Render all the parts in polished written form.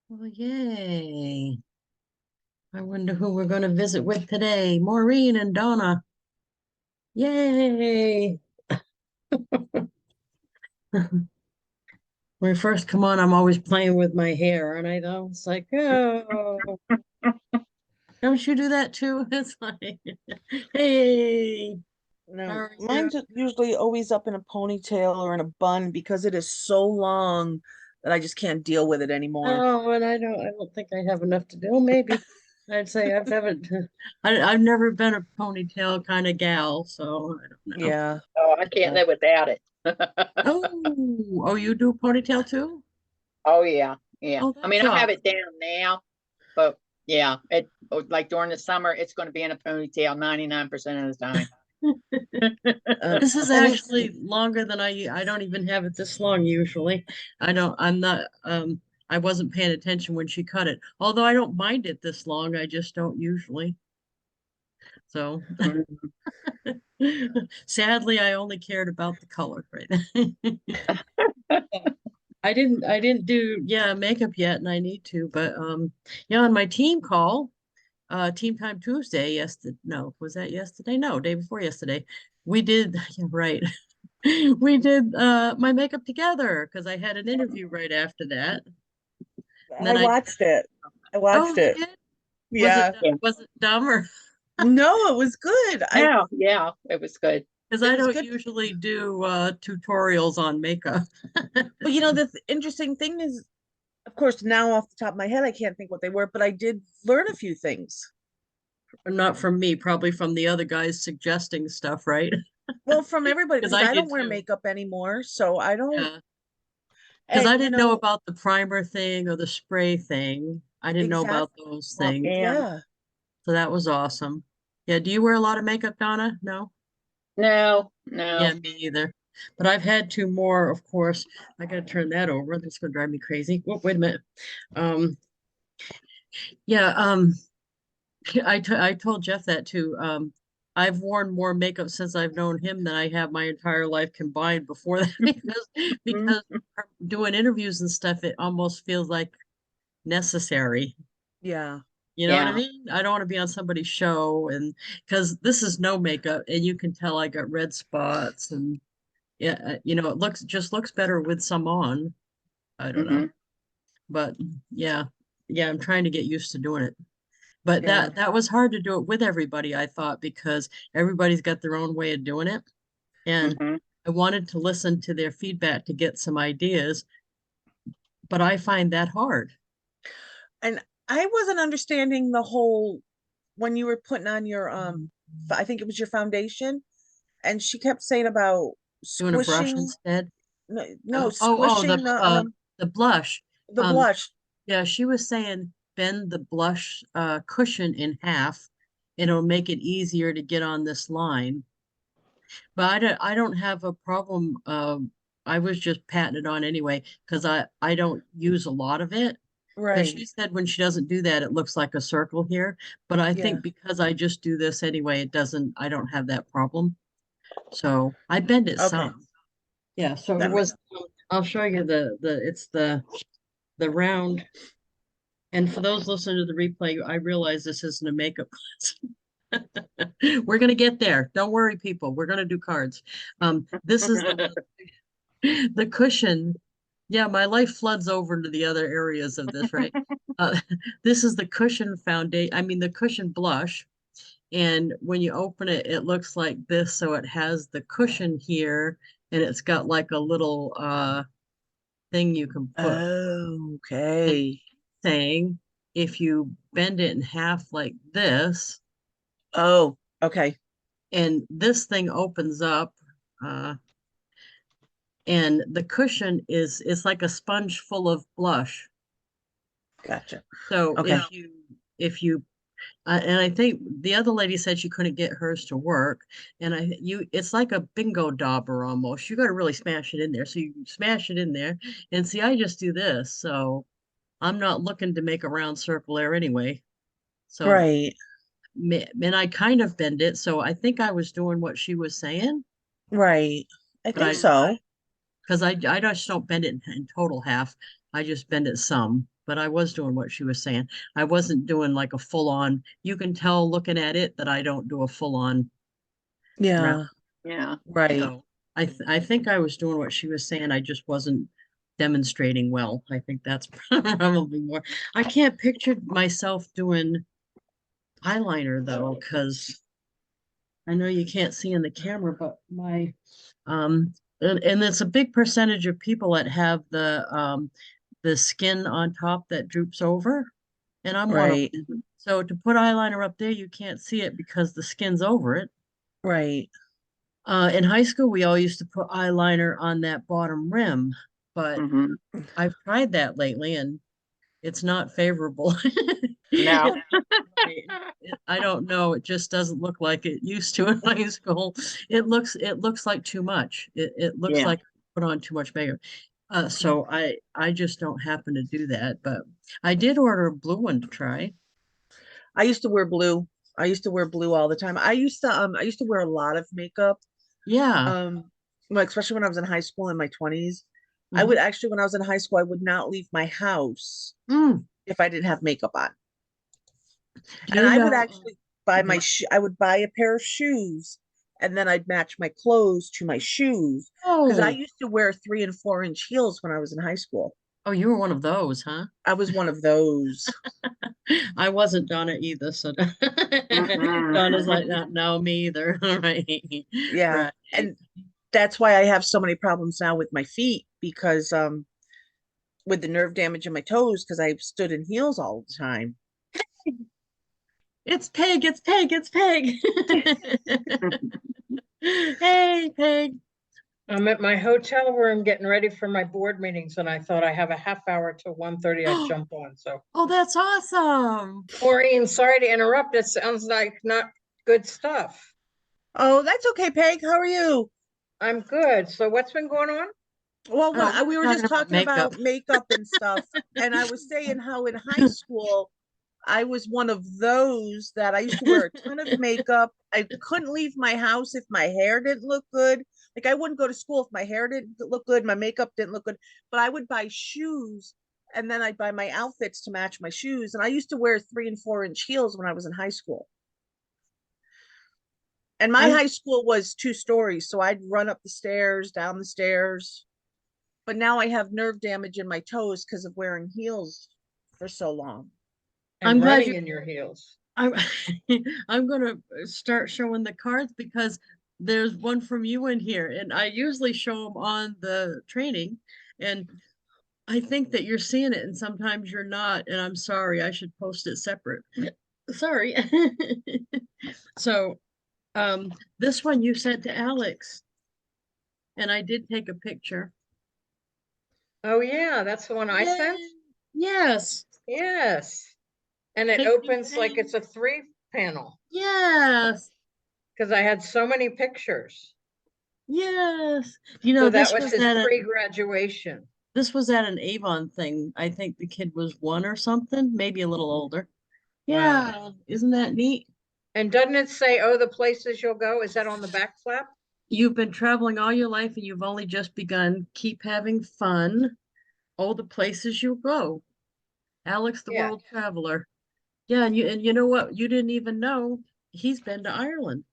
Well, yay. I wonder who we're going to visit with today. Maureen and Donna. Yay. When I first come on, I'm always playing with my hair, and I know it's like, oh, don't you do that too? It's like, hey, how No, are you? mine's usually always up in a ponytail or in a bun because it is so long that I just can't deal with it anymore. Oh, and I don't think I have enough to do. Maybe I'd say I've haven't, I've never been a ponytail kind of gal, so I don't know. Yeah. Oh, I can't No. live without it. Oh, you do ponytail too? Oh yeah, yeah. Oh, I mean, that's I have it awesome. down now, but yeah, like during the summer, it's going to be in a ponytail 99% of the time. This is Only actually longer than I don't even have it this long usually. I'm not I wasn't paying attention when she cut it. Although I don't mind it this long, I just don't usually. So Mhm. sadly I only cared about the color right. I didn't do makeup yet and I need to, but on my team call, Team Time Tuesday, yesterday, no, was that yesterday? No, day before yesterday. We did, yeah, right. We did my makeup together because I had an interview right after that. And I then I did, watched it. I oh, watched you it. did? Was it Yeah. Yeah. was it dumb or No, it was good. Yeah, yeah, it was good. because It I was don't good. usually do tutorials on makeup. But the interesting thing is, of course, now off the top of my head, I can't think what they were, but I did learn a few things. Not from me, probably from the other guys suggesting stuff, right? Well, from everybody, Because because I I did don't wear too. makeup anymore, so I don't. Yeah. Because I And didn't know about the primer thing or the spray thing. I didn't know about exactly. those things. Yeah. Yeah. So that was awesome. Yeah, do you wear a lot of makeup, Donna? No? No, Yeah, no. me either. But I've had two more, of course. I gotta turn that over. That's gonna drive me crazy. Whoa, wait a minute. Um, yeah, I told Jeff that too. I've worn more makeup since I've known him than I have my entire life combined before that because Mhm. doing interviews and stuff, it almost feels like necessary. Yeah. You know what I Yeah. mean? I don't want to be on somebody's show and because this is no makeup and you can tell I got red spots and yeah, it looks better with some on. I don't know. Hmm. But yeah, yeah, I'm trying to get used to doing it. But Yeah. that was hard to do it with everybody, I thought, because everybody's got their own way of doing it. And Hmm. I wanted to listen to their feedback to get some ideas, but I find that hard And I wasn't understanding the whole when you were putting on your I think it was your foundation, and she kept saying about doing a brush squishing, instead. no, no, Oh, squishing the blush. the Um, blush. yeah, she was saying bend the blush cushion in half and it'll make it easier to get on this line. But I don't have a problem. I was just patting it on anyway because I don't use a lot of it. Because she Right. said when she doesn't do that, it looks like a circle here. But I Yeah. think because I just do this anyway, I don't have that problem. So I bend it Okay. some. Yeah, so it That ma- was, I'll show you it's the round. And for those listening to the replay, I realize this isn't a makeup class. We're gonna get there. Don't worry, people. We're gonna do cards. This is the cushion. Yeah, my life floods over into the other areas of this, right? Uh, this is the cushion foundation. I mean, the cushion blush. And when you open it, it looks like this. So it has the cushion here, and it's got like a little thing you can put. And Okay. saying if you bend it in half like this, Oh, okay. and this thing opens up, uh, and the cushion is it's like a sponge full of blush. Gotcha. So Okay. if you and I think the other lady said she couldn't get hers to work, and it's like a bingo dauber almost. You got to really smash it in there. So you smash it in there, and see, I just do this, so I'm not looking to make a round circle there anyway. So Right. and I kind of bend it, so I think I was doing what she was saying, Right. I but think so. because I just don't bend it in total half. I just bend it some. but I was doing what she was saying. I wasn't doing like a full on, you can tell looking at it that I don't do a full on round. Yeah, Yeah. right, So I think I was doing what she was saying. I just wasn't demonstrating well. I think that's probably more. I can't picture myself doing eyeliner though, because I know you can't see in the camera, but my and it's a big percentage of people that have the skin on top that droops over, and I'm one of right, them. So to put eyeliner up there, you can't see it because the skin's over it. right. In high school, we all used to put eyeliner on that bottom rim, but Hmm. I've tried that lately and it's not favorable. No. I don't know. It just doesn't look like it used to in high school. It looks like too much. It looks Yeah. like I put on too much makeup. So I just don't happen to do that. But I did order a blue one to try. I used to wear blue. I used to wear blue all the time. I used to wear a lot of makeup. Yeah. Well, especially when I was in high school in my 20s. I would Mhm. actually, when I was in high school, I would not leave my house Mm. if I didn't have makeup on. Do And you I would know? actually buy my I would buy a pair of shoes and then I'd match my clothes to my shoes because I Oh, used to wear 3 and 4 inch heels when I was in high school. oh, you were one of those, huh? I was one of those. I wasn't Donna either, so Mm-mm. Donna's like, no, no, me either. Right. Yeah. Right. And that's why I have so many problems now with my feet because with the nerve damage in my toes because I stood in heels all the time. It's Peg, it's Peg, it's Peg. Hey, Peg. I'm at my hotel room getting ready for my board meetings, and I thought I have a half hour till 1:30. I'd jump on. So, Oh, that's awesome. Maureen, sorry to interrupt. It sounds like not good stuff. Oh, that's okay, Peg. How are you? I'm good. So, what's been going on? Well, Oh, we we were were talking just about talking makeup. about makeup and stuff, and I was saying how in high school I was one of those that I used to wear a ton of makeup. I couldn't leave my house if my hair didn't look good. Like I wouldn't go to school if my hair didn't look good, my makeup didn't look good. But I would buy shoes and then I'd buy my outfits to match my shoes. And I used to wear 3 and 4 inch heels when I was in high school. And my I'm high school was 2 stories, so I'd run up the stairs, down the stairs. But now I have nerve damage in my toes because of wearing heels for so long. I'm And glad running you in your heels. I'm I'm gonna start showing the cards because there's one from you in here, and I usually show them on the training, and I think that you're seeing it, and sometimes you're not, and I'm sorry. I should post it separate. Sorry. So, this one you sent to Alex, and I did take a picture. Oh, yeah, that's the one I sent. Yay! Yes. Yes. And it Thank you, opens like Peg. it's a 3 panel Yes. because I had so many pictures. Yes. You So know, that was his pre-graduation. this was at an Avon thing. I think the kid was 1 or something, maybe a little older. Wow. Yeah, isn't that neat? And doesn't it say, oh, the places you'll go? Is that on the back flap? You've been traveling all your life and you've only just begun. Keep having fun. Oh, the places you'll go. Alex the Yeah. World Traveler. Yeah, and you know what? You didn't even know he's been to Ireland.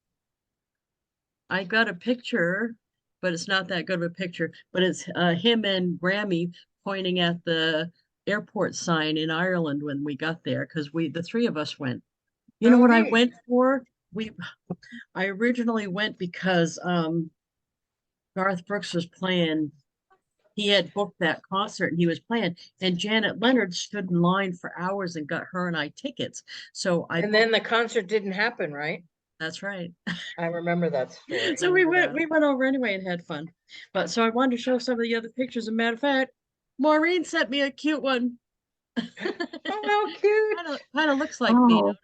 I got a picture, but it's not that good of a picture. But it's him and Grammy pointing at the airport sign in Ireland when we got there because the three of us went. You know Oh, what I neat. went for? I originally went because Garth Brooks was playing. He had booked that concert and he was playing, and Janet Leonard stood in line for hours and got her and I tickets. So I And then the concert didn't happen, right? that's right. I remember that story. So we went over anyway and had fun. But so I wanted to show some of the other pictures. As a matter of fact, Maureen sent me a cute one. Oh, how cute. Kind of looks like me. Oh,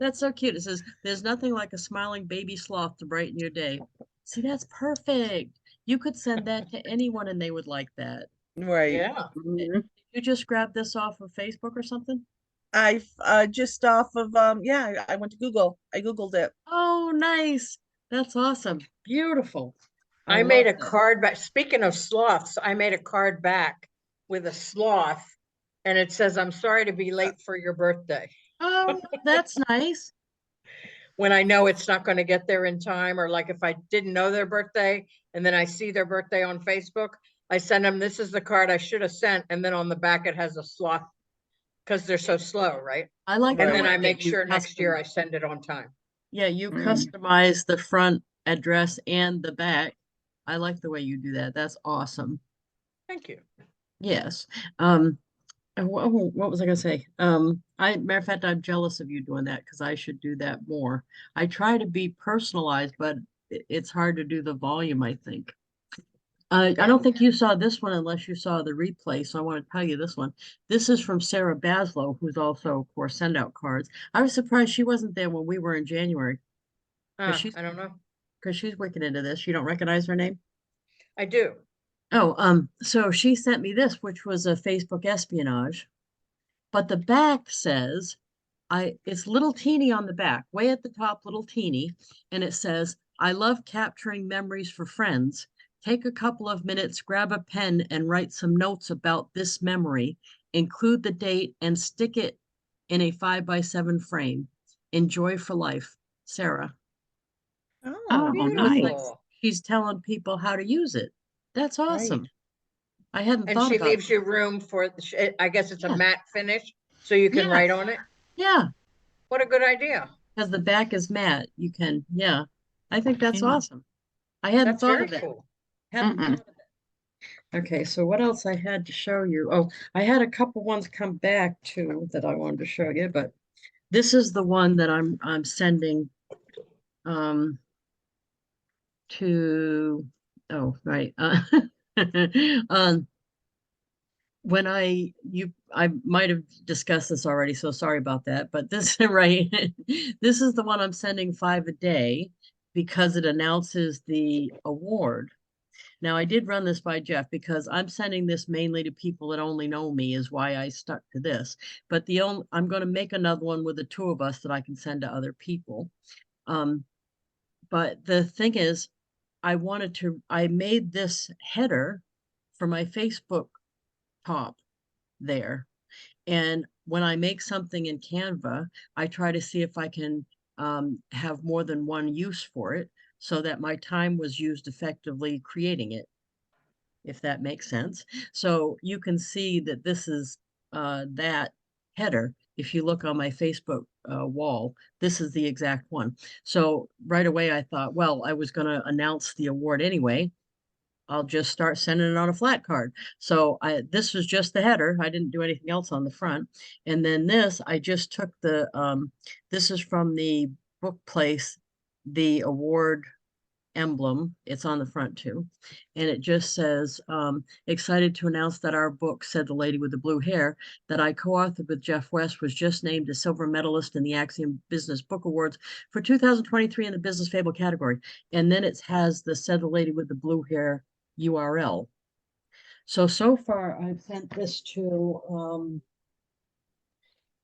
That's so cute. It says, "There's nothing like a smiling baby sloth to brighten your day." See, that's perfect. You could send that to anyone and they would like that. Right. Yeah. mhm. You just grab this off of Facebook or something? I've just off of yeah, I went to Google. I Googled it. Oh, nice. That's awesome. Beautiful. I I made love a that. card back. Speaking of sloths, I made a card back with a sloth, and it says, "I'm sorry to be late for your birthday." Oh, that's nice. When I know it's not going to get there in time, or like if I didn't know their birthday and then I see their birthday on Facebook, I send them, "This is the card I should have sent," and then on the back it has a sloth because they're so slow, right? I like And the then way I that make you sure next year custom- I send it on time. Yeah, you Mm. customize the front address and the back. I like the way you do that. That's awesome. Thank you. Yes. And what was I gonna say? Matter of fact, I'm jealous of you doing that because I should do that more. I try to be personalized, but it's hard to do the volume, I think. I don't think you saw this one unless you saw the replay, so I want to tell you this one. This is from Sarah Baslow, who's also, of course, SendOutCards. I was surprised she wasn't there when we were in January I don't know. because she's wicked into this. You don't recognize her name? I do. Oh, so she sent me this, which was a Facebook espionage, but the back says, it's little teeny on the back, way at the top, little teeny, and it says, "I love capturing memories for friends. Take a couple of minutes, grab a pen, and write some notes about this memory. Include the date and stick it in a 5x7 frame. Enjoy for life, Sarah." Oh, It looks like Beautiful. she's telling people how to use it. That's right. awesome. I hadn't And thought she about leaves you room for, I guess it's a Yeah. matte finish, so you can Yeah. write on it. Yeah, What a good idea. because the back is matte. You can, yeah. I think that's Yeah. awesome. I hadn't That's thought very of that. cool. Hadn't Mm-mm. thought of that. Okay, so what else I had to show you? Oh, I had a couple ones come back too that I wanted to show you, but this is the one that I'm sending um to oh right. Um when I might have discussed this already, so sorry about that. But this right, this is the one I'm sending 5 a day because it announces the award. Now I did run this by Jeff because I'm sending this mainly to people that only know me is why I stuck to this. But I'm going to make another one with the two of us that I can send to other people. Um, but the thing is, I made this header for my Facebook top there. And when I make something in Canva, I try to see if I can have more than one use for it so that my time was used effectively creating it, if that makes sense. So you can see that this is that header. If you look on my Facebook wall, this is the exact one. So right away I thought, well, I was going to announce the award anyway. I'll just start sending it on a flat card. So this was just the header. I didn't do anything else on the front. And then this, I just took this is from the book place, the award emblem. It's on the front too. And it just says, excited to announce that our book, said the lady with the blue hair, that I co-authored with Jeff West, was just named a silver medalist in the Axiom Business Book Awards for 2023 in the Business Fable category. And then it has the said the lady with the blue hair URL. So far I've sent this to,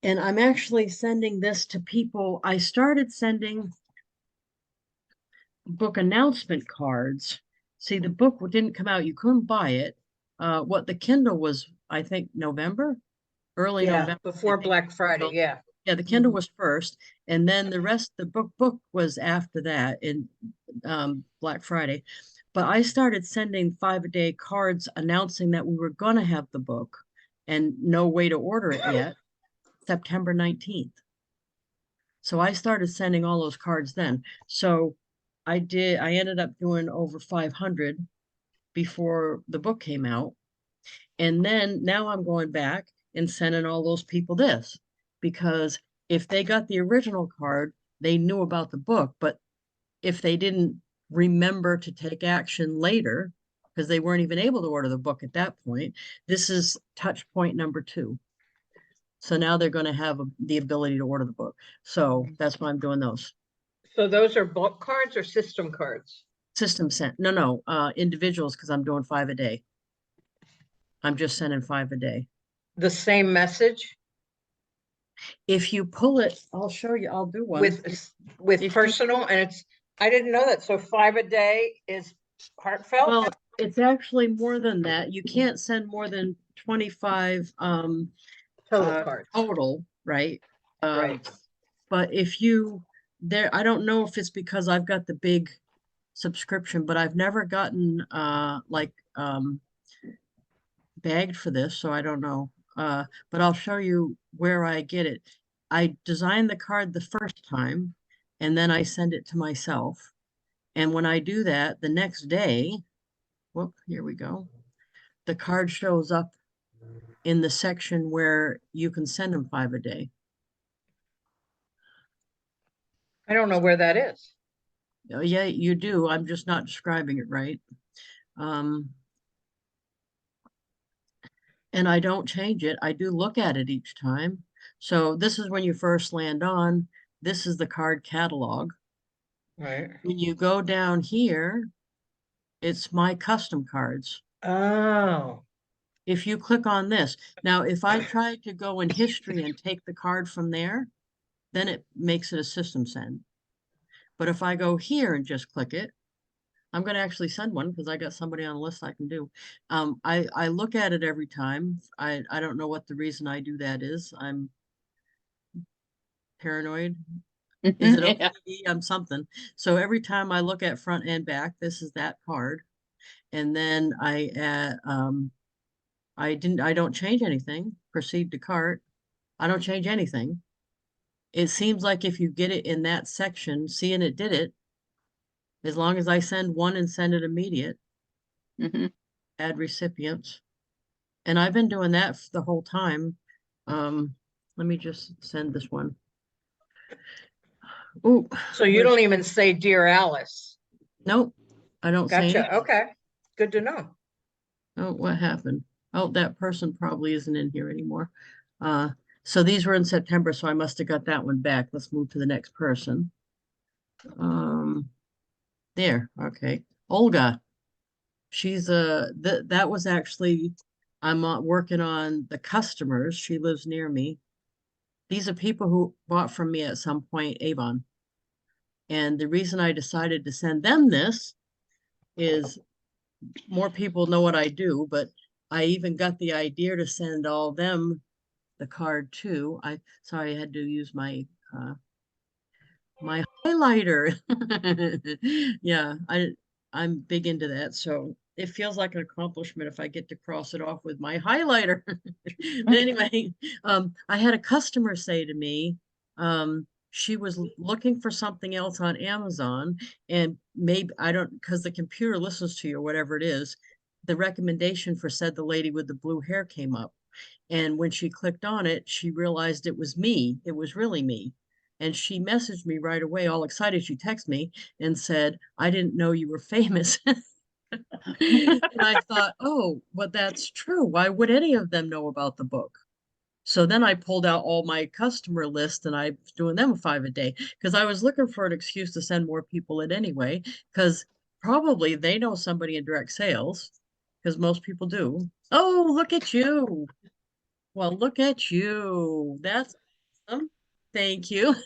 and I'm actually sending this to people. I started sending book announcement cards. See, the book didn't come out. You couldn't buy it. What the Kindle was, I think, November, early Yeah, November. I before think. Black Friday, yeah. Yeah, the Kindle was first, and then the rest, the book was after that in Black Friday. But I started sending 5 a day cards announcing that we were going to have the book and no way to order it yet, September 19th. So I started sending all those cards then. So I ended up doing over 500 before the book came out. And then now I'm going back and sending all those people this because if they got the original card, they knew about the book. But if they didn't remember to take action later, because they weren't even able to order the book at that point, this is touch point number 2. So now they're going to have the ability to order the book. So that's why I'm doing those. So those are book cards or system cards? System sent. No, individuals, because I'm doing 5 a day. I'm just sending 5 a day. The same message If you pull it, I'll show you. I'll do one. with you- personal, and I didn't know that. So 5 a day is heartfelt? Well, it's actually more than that. You can't send more than 25 Total cards. total, right? Right. But if you there, I don't know if it's because I've got the big subscription, but I've never gotten like bagged for this, so I don't know. But I'll show you where I get it. I design the card the first time, and then I send it to myself. And when I do that, the next day, whoop, here we go. The card shows up in the section where you can send them 5 a day. I don't know where that is. Oh, yeah, you do. I'm just not describing it right. And I don't change it. I do look at it each time. So this is when you first land on. This is the card catalog. Right. When you go down here, it's my custom cards. Oh, If you click on this, now if I try to go in history and take the card from there, then it makes it a system send. But if I go here and just click it, I'm going to actually send one because I got somebody on the list I can do. I look at it every time. I don't know what the reason I do that is. I'm paranoid. Is it Yeah. OCD? I'm something. So every time I look at front and back, this is that card. And then I add, I don't change anything. Proceed to cart. I don't change anything. It seems like if you get it in that section, seeing it did it, as long as I send one and send it immediate, Mhm. add recipients. And I've been doing that the whole time. Let me just send this one. Oh, so you don't even say Dear Alice. nope, I don't say anything. Gotcha. Okay. Good to know. Oh, what happened? Oh, that person probably isn't in here anymore. So these were in September, so I must have got that one back. Let's move to the next person. There, okay. Olga. She's that was actually I'm working on the customers. She lives near me. These are people who bought from me at some point, Avon. And the reason I decided to send them this is more people know what I do, but I even got the idea to send all them the card too. Sorry, I had to use my my highlighter. Yeah, I'm big into that, so it feels like an accomplishment if I get to cross it off with my highlighter. But anyway, I had a customer say to me, she was looking for something else on Amazon, and maybe I don't, because the computer listens to you or whatever it is, the recommendation for said the lady with the blue hair came up. And when she clicked on it, she realized it was me. It was really me. And she messaged me right away, all excited. She texted me and said, I didn't know you were famous. And I thought, oh, but that's true. Why would any of them know about the book? So then I pulled out all my customer list and I was doing them 5 a day because I was looking for an excuse to send more people it anyway, because probably they know somebody in direct sales because most people do. Oh, look at you. Well, look at you. That's awesome. Thank you.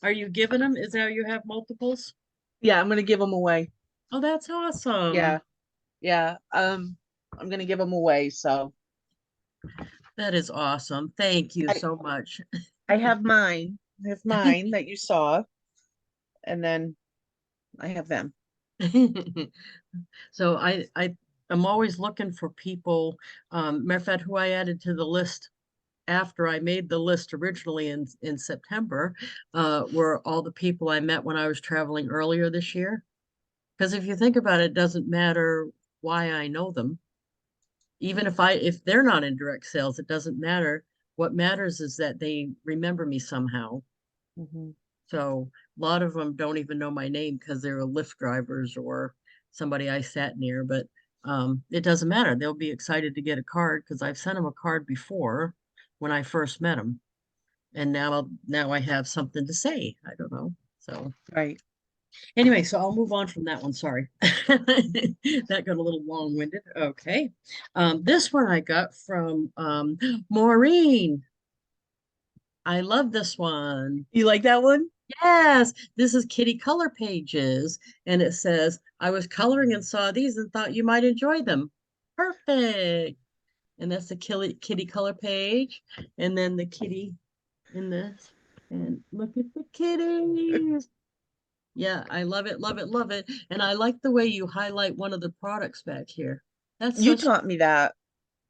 Are you giving them? Is that how you have multiples? Yeah, I'm gonna give them away. Oh, that's awesome. Yeah, yeah. I'm gonna give them away. So That is awesome. Thank you I so much. I have mine. I have mine that you saw, and then I have them. So I'm always looking for people. Matter of fact, who I added to the list after I made the list originally in September, were all the people I met when I was traveling earlier this year. Because if you think about it, it doesn't matter why I know them. Even if they're not in direct sales, it doesn't matter. What matters is that they remember me somehow. Mhm. So a lot of them don't even know my name because they're Lyft drivers or somebody I sat near, but it doesn't matter. They'll be excited to get a card because I've sent them a card before when I first met them. And now I have something to say. I don't know. So Right. anyway, so I'll move on from that one. Sorry. That got a little long-winded. Okay. This one I got from Maureen. I love this one. You like that one? Yes, this is Kitty Color Pages, and it says, I was coloring and saw these and thought you might enjoy them. Perfect. And that's the kitty color page. And then the kitty in this. And look at the kitties. Yeah, I love it, love it, love it. And I like the way you highlight one of the products back here. That's You so, taught me that.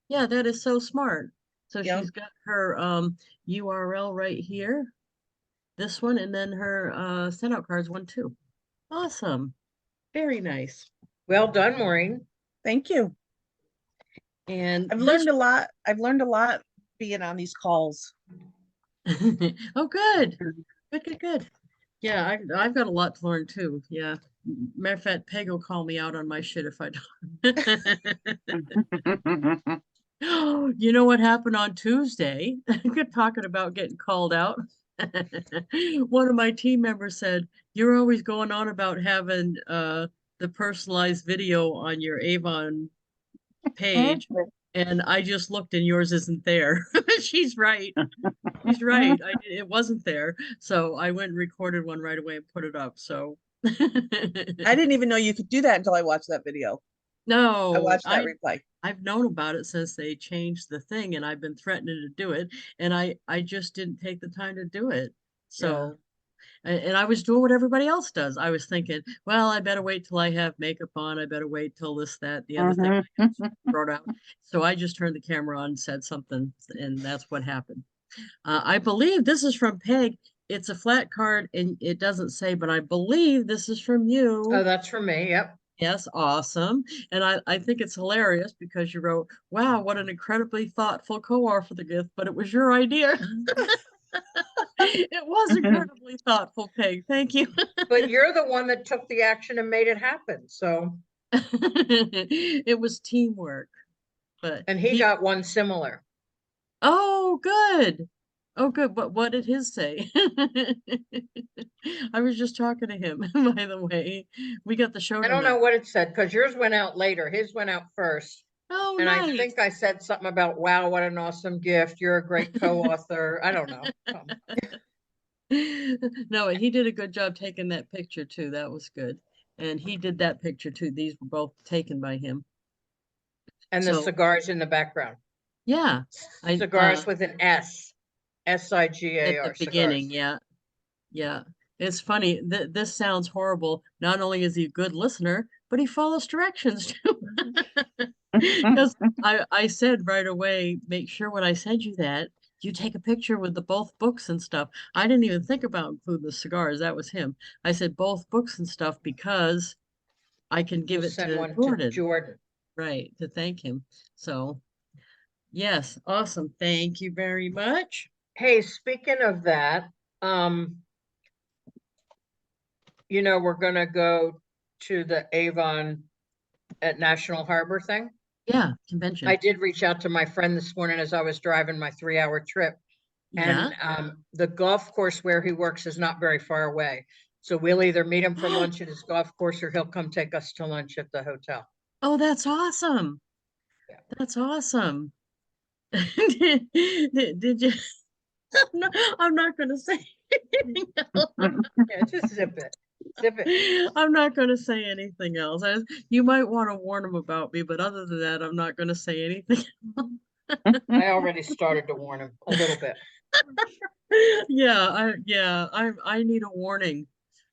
yeah, that is so smart. So Yep. she's got her URL right here, this one, and then her send out cards one too. Awesome. Very nice. Well done, Maureen. Thank you. And I've this, learned a lot. I've learned a lot being on these calls. oh, good. Good, good, good. Yeah, I've got a lot to learn too. Yeah. Matter of fact, Peg will call me out on my shit if I don't. You know what happened on Tuesday? Good talking about getting called out. One of my team members said, "You're always going on about having the personalized video on your Avon page." And I just looked and yours isn't there. She's right. She's right. It wasn't there. So I went and recorded one right away and put it up. So I didn't even know you could do that until I watched that video. I no, watched that replay. I've known about it since they changed the thing and I've been threatening to do it. And I just didn't take the time to do it. So and I was doing what everybody else does. I was thinking, well, I better wait till I have makeup on. I better wait till this, that, the other thing brought out. So I just turned the camera on and said something, and that's what happened. I believe this is from Peg. It's a flat card and it doesn't say, but I believe this is from you. Oh, that's for me. Yep. Yes, awesome. And I think it's hilarious because you wrote, wow, what an incredibly thoughtful co-author the gift, but it was your idea. It was incredibly thoughtful, Peg. Thank you. But you're the one that took the action and made it happen. So, It was teamwork. But and he got one similar. oh, good. Oh, good. But what did his say? I was just talking to him, by the way. We got the show I don't know tonight. what it said because yours went out later. His went out first. Oh, And I nice. think I said something about, wow, what an awesome gift. You're a great co-author. I don't know. No, he did a good job taking that picture too. That was good. And he did that picture too. These were both taken by him. And the So cigars in the background. yeah, Cigars with an S. at SIGAR the beginning. cigars. Yeah, yeah. It's funny. This sounds horrible. Not only is he a good listener, but he follows directions too. Because I said right away, make sure when I send you that, you take a picture with the both books and stuff. I didn't even think about including the cigars. That was him. I said both books and stuff because I can give We'll it send to one to Jordan, Jordan. right, to thank him. So yes, awesome. Thank you very much. Hey, speaking of that, we're gonna go to the Avon at National Harbor thing. Yeah, convention. I did reach out to my friend this morning as I was driving my 3-hour trip. Yeah. And the golf course where he works is not very far away. So we'll either meet him for lunch at his golf course or he'll come take us to lunch at the hotel. Oh, that's awesome. Yeah. That's awesome. Did you? No, I'm not going to say anything else. Yeah, just zip it. Zip it. I'm not going to say anything else. You might want to warn him about me, but other than that, I'm not going to say anything. I already started to warn him a little bit. I need a warning,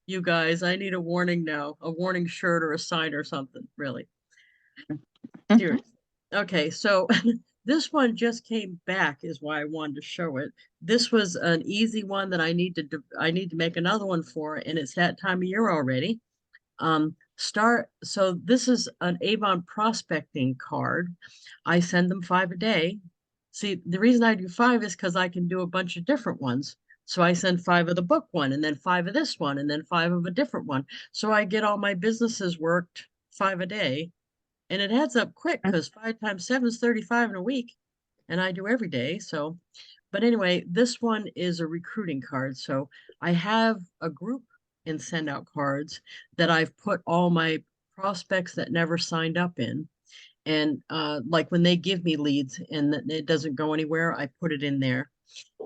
you guys. I need a warning now, a warning shirt or a sign or something, really. Seriously. Okay, so this one just came back is why I wanted to show it. This was an easy one that I need to make another one for, and it's that time of year already. So this is an Avon prospecting card. I send them 5 a day. See, the reason I do 5 is because I can do a bunch of different ones. So I send 5 of the book one, and then 5 of this one, and then 5 of a different one. So I get all my businesses worked 5 a day. And it adds up quick because 5 times 7 is 35 in a week. And I do every day. So, but anyway, this one is a recruiting card. So I have a group in SendOutCards that I've put all my prospects that never signed up in. And like when they give me leads and it doesn't go anywhere, I put it in there.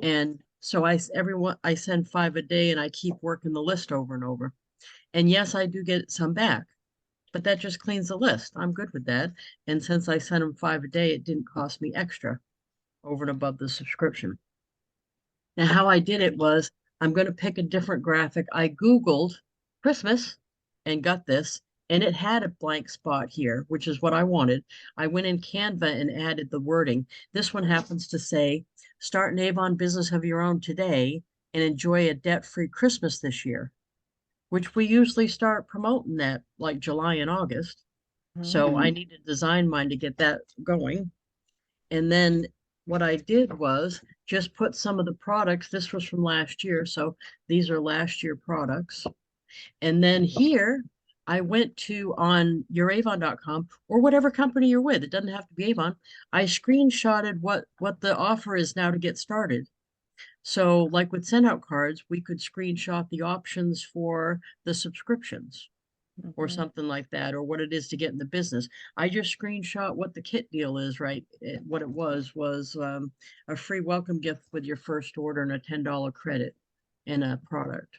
And so I send 5 a day and I keep working the list over and over. And yes, I do get some back. but that just cleans the list. I'm good with that. And since I sent them 5 a day, it didn't cost me extra over and above the subscription. Now, how I did it was I'm going to pick a different graphic. I Googled Christmas and got this, and it had a blank spot here, which is what I wanted. I went in Canva and added the wording. This one happens to say, start an Avon business of your own today and enjoy a debt-free Christmas this year, which we usually start promoting that like July and August. So I need to design mine to get that going. And then what I did was just put some of the products. This was from last year, so these are last year products. And then here I went to on youravon.com or whatever company you're with. It doesn't have to be Avon. I screenshotted what the offer is now to get started. So like with SendOutCards, we could screenshot the options for the subscriptions or something like that, or what it is to get in the business. I just screenshot what the kit deal is, right? What it was a free welcome gift with your first order and a $10 credit in a product.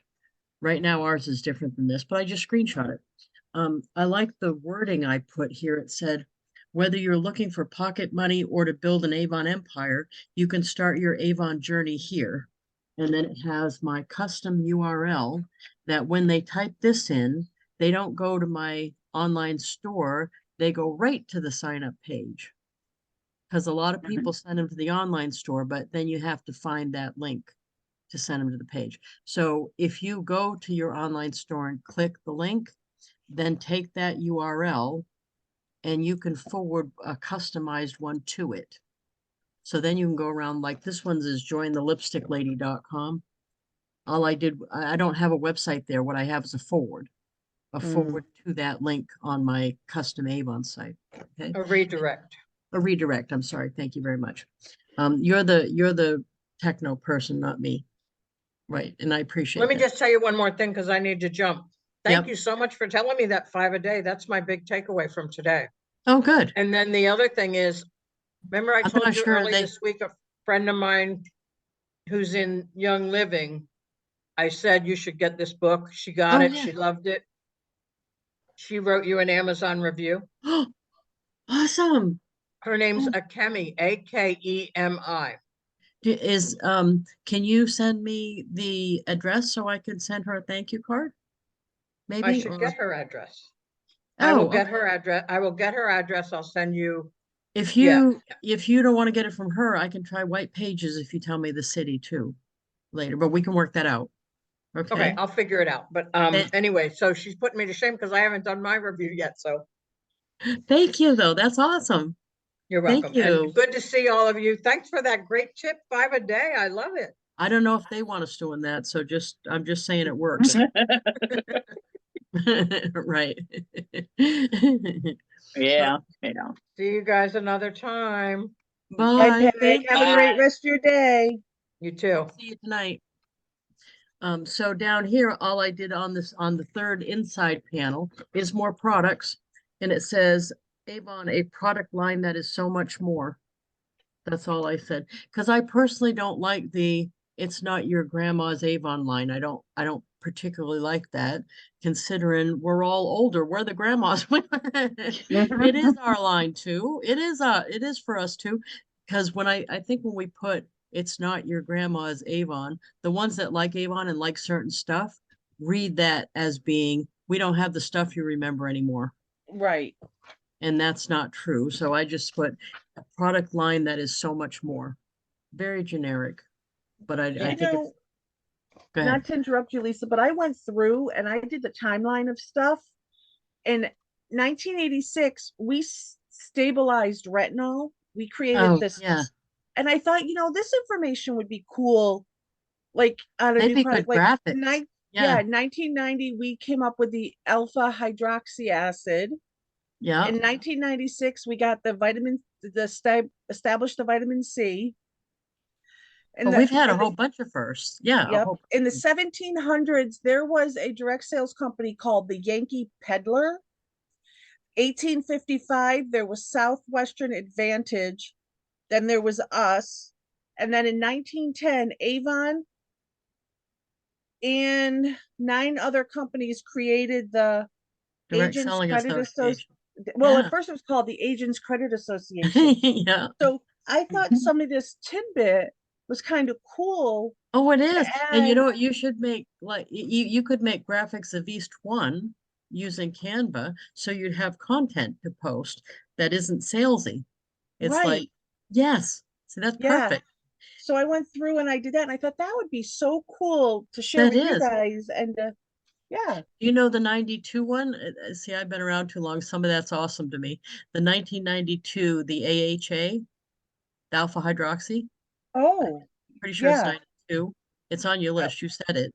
Right now ours is different than this, but I just screenshot it. I like the wording I put here. It said, whether you're looking for pocket money or to build an Avon empire, you can start your Avon journey here. And then it has my custom URL that when they type this in, they don't go to my online store, they go right to the sign up page. Because a lot of people send them to the online store, but then you have to find that link to send them to the page. So if you go to your online store and click the link, then take that URL and you can forward a customized one to it. So then you can go around, like this one's is jointhelipsticklady.com. All I did, I don't have a website there. What I have is a forward to that link on my custom Avon site. Okay. A redirect. A redirect. I'm sorry. Thank you very much. You're the techno person, not me. Right. And I appreciate Let me that. just tell you one more thing because I need to jump. Thank Yep. you so much for telling me that 5 a day. That's my big takeaway from today. Oh, good. And then the other thing is, remember I I'm told not you sure early they- this week, a friend of mine who's in Young Living, I said you should get this book. She got Oh, it. yeah. She loved it. She wrote you an Amazon review. Awesome. Her name's Oh. Akemi, Akemi. Can you send me the address so I can send her a thank you card? Maybe. I should or- get her address. I will Oh, get okay. her address. I will get her address. I'll send you. If Yeah. you don't want to get it from her, I can try White Pages if you tell me the city too later, but we can work that out. Okay, Okay. I'll figure it out. But anyway, so she's putting me to shame because I haven't done my review yet. So Thank you though. That's awesome. you're Thank welcome. you. And good to see all of you. Thanks for that great tip, 5 a day. I love it. I don't know if they want us doing that, so I'm just saying it works. Right. Yeah, See you guys another time. Bye. Peg, have a great rest of your day. You too. See you tonight. So down here, all I did on the third inside panel is more products, and it says Avon, a product line that is so much more. That's all I said. Because I personally don't like it's not your grandma's Avon line. I don't particularly like that, considering we're all older. We're the grandmas. It is our line too. It is for us too. Because when I think when we put it's not your grandma's Avon, the ones that like Avon and like certain stuff read that as being we don't have the stuff you remember anymore. Right. And that's not true. So I just put a product line that is so much more. Very generic. But I think it's go ahead. Not to interrupt you, Lisa, but I went through and I did the timeline of stuff. In 1986, we stabilized retinol. We created this. Yeah. And I thought, this information would be cool, like on a That'd new be product. good Like graphics. yeah, 1990, we came up with the alpha hydroxy acid. Yeah. In 1996, we got established the vitamin C. And But we've had a whole bunch of firsts. Yeah. Yep. In the 1700s, there was a direct sales company called the Yankee Peddler. 1855, there was Southwestern Advantage. Then there was us. And then in 1910, Avon and 9 other companies created the Direct Agents Selling Credit Association. well, at Yeah. first it was called the Agents Credit Association. Yeah. So I thought some of this tidbit was kind of cool Oh, it to is. And you add. know what? You should make like you could make graphics of each one using Canva, so you'd have content to post that isn't salesy. It's like, Right. yes. So that's Yeah. perfect. So I went through and I did that, and I thought that would be so cool to share That with you is. guys. And yeah. You know the 92 one? See, I've been around too long. Some of that's awesome to me. The 1992, the AHA, the alpha hydroxy. I'm Oh, pretty sure it's yeah. 92. It's on your Uh, list. You said it.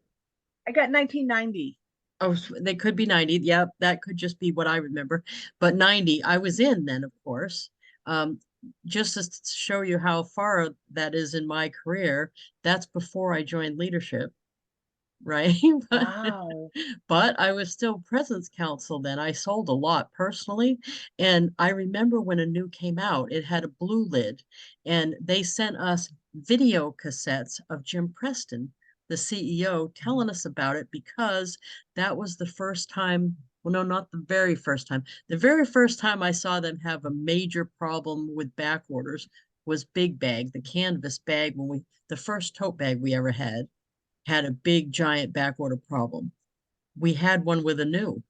I got 1990. Oh, they could be 90. Yeah, that could just be what I remember. But 90, I was in then, of course. Um, just to show you how far that is in my career, that's before I joined leadership, right? But Wow. but I was still presence counsel then. I sold a lot personally. And I remember when a new came out, it had a blue lid, and they sent us video cassettes of Jim Preston, the CEO, telling us about it because that was the first time. Well, no, not the very first time. The very first time I saw them have a major problem with back orders was Big Bag, the canvas bag when the first tote bag we ever had a big giant back order problem. We had one with a new,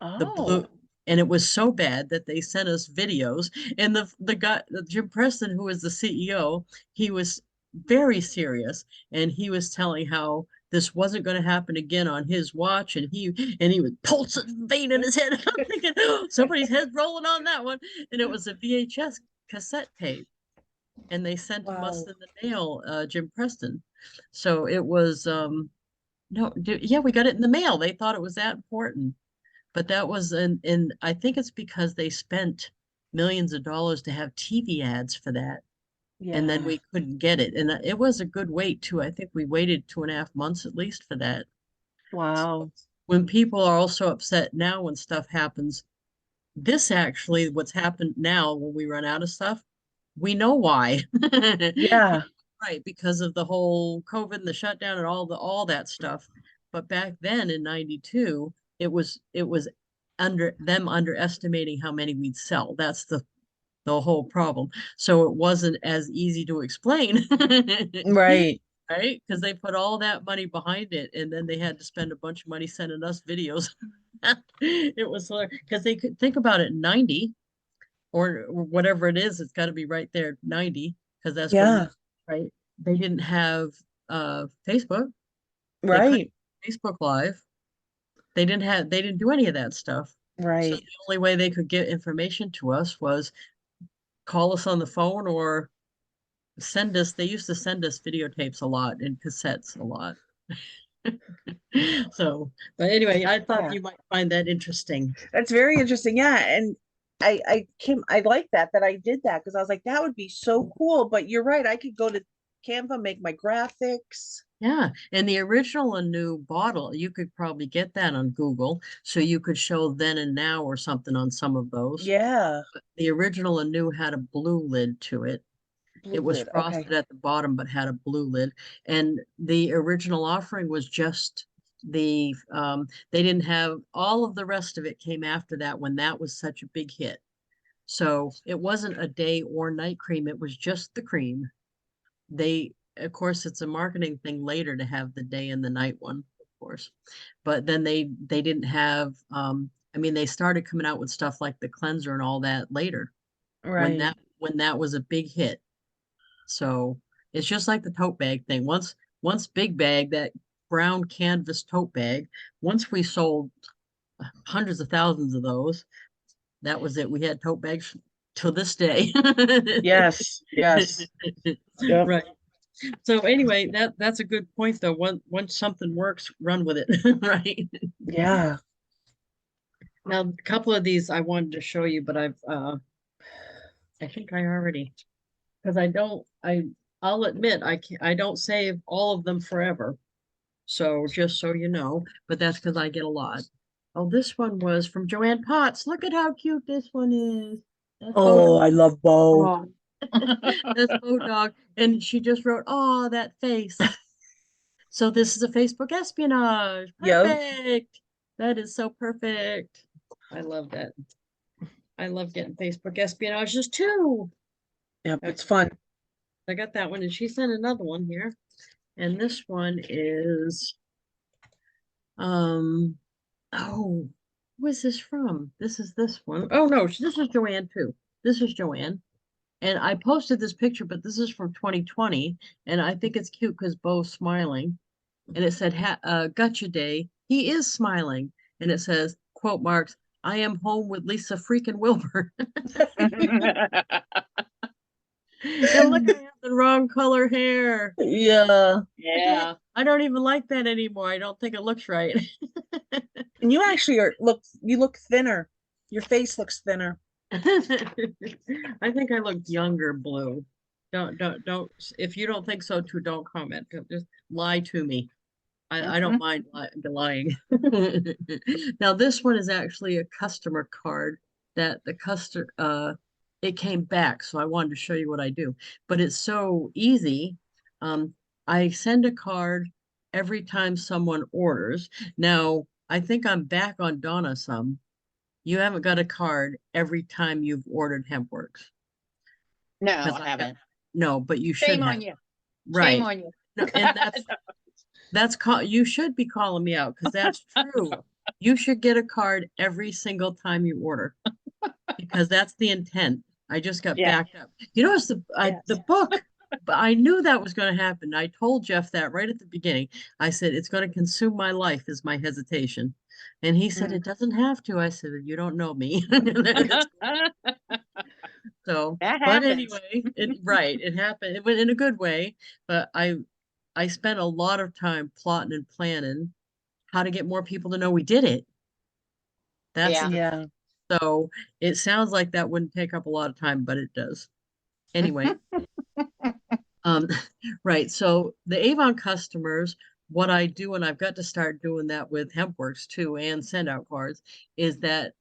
the blue, Oh, and it was so bad that they sent us videos. And the guy, Jim Preston, who was the CEO, he was very serious, and he was telling how this wasn't going to happen again on his watch, and he was pulsing vein in his head. I'm thinking, oh, somebody's head rolling on that one, and it was a VHS cassette tape, and they sent him us wow. in the mail, Jim Preston. So it was no, yeah, we got it in the mail. They thought it was that important. But that was and I think it's because they spent millions of dollars to have TV ads for that. And then Yeah. we couldn't get it. And it was a good wait too. I think we waited 2.5 months at least for that. So Wow. when people are also upset now when stuff happens, this actually, what's happened now when we run out of stuff, we know why. Yeah. Right, because of the whole COVID and the shutdown and all that stuff. But back then in 92, it was underestimating how many we'd sell. That's the whole problem. So it wasn't as easy to explain. Right. Right? Because they put all that money behind it, and then they had to spend a bunch of money sending us videos. It was because they could think about it 90 or whatever it is, it's got to be right there 90 because that's when Yeah. right? They didn't have Facebook. They couldn't Right. Facebook Live. They didn't do any of that stuff. So the Right. only way they could get information to us was call us on the phone or send us. They used to send us videotapes a lot and cassettes a lot. So, but anyway, I thought Yeah. you might find that interesting. That's very interesting. Yeah. And I like that I did that because I was like, that would be so cool. But you're right. I could go to Canva, make my graphics. Yeah, and the original and new bottle, you could probably get that on Google, so you could show then and now or something on some of those. Yeah. The original and new had a blue lid to it. Blue It was lid. Okay. frosted at the bottom, but had a blue lid. And the original offering was just they didn't have all of the rest of it came after that when that was such a big hit. So it wasn't a day or night cream, it was just the cream. They, of course, it's a marketing thing later to have the day and the night one, of course. But then they didn't have I mean they started coming out with stuff like the cleanser and all that later Right. when that was a big hit. So it's just like the tote bag thing. Once Big Bag, that brown canvas tote bag, once we sold hundreds of thousands of those, that was it. We had tote bags to this day. Yes. Yes. Yep. Right. So anyway, that's a good point though. Once something works, run with it, right? Yeah. Now, a couple of these I wanted to show you, but I think I already because I'll admit I don't save all of them forever. So just so you know, but that's because I get a lot. Oh, this one was from Joanne Potts. Look at how cute this one is. That's Oh, I love Bo. Dog. That's Bo Dog. And she just wrote, oh, that face. So this is a Facebook espionage. Yep. Perfect. That is so perfect. I love that. I love getting Facebook espionages too. Yep, it's fun. I got that one and she sent another one here. And this one is, oh, who is this from? This is this one. Oh no, this is Joanne too. This is Joanne. And I posted this picture, but this is from 2020. And I think it's cute because Bo's smiling. And it said, gotcha day. He is smiling. And it says, quote marks, I am home with Lisa freaking Wilber. And look, I have the wrong color hair. Yeah. Yeah. I don't even like that anymore. I don't think it looks right. And you actually you look thinner. Your face looks thinner. I think I look younger blue. Don't. If you don't think so too, don't comment. Just lie to me. I don't mind lying. Now this one is actually a customer card that the customer it came back, so I wanted to show you what I do. But it's so easy. I send a card every time someone orders. Now I think I'm back on Donna some. You haven't got a card every time you've ordered Hempworks. No, 'Cause I haven't. No, but you should Shame have. on you. Right. Shame on you. No, and you should be calling me out because that's true. You should get a card every single time you order because that's the intent. I just got Yeah. backed up. You know, it's the Yes. book. But I knew that was going to happen. I told Jeff that right at the beginning. I said it's going to consume my life is my hesitation. And he said Mm. it doesn't have to. I said, you don't know me. So, That but happens. anyway, right, it happened. It went in a good way, but I spent a lot of time plotting and planning how to get more people to know we did it. That's Yeah. Yeah. so it sounds like that wouldn't take up a lot of time, but it does. Anyway, um, right. So the Avon customers, what I do, and I've got to start doing that with Hempworks too, and SendOutCards, is that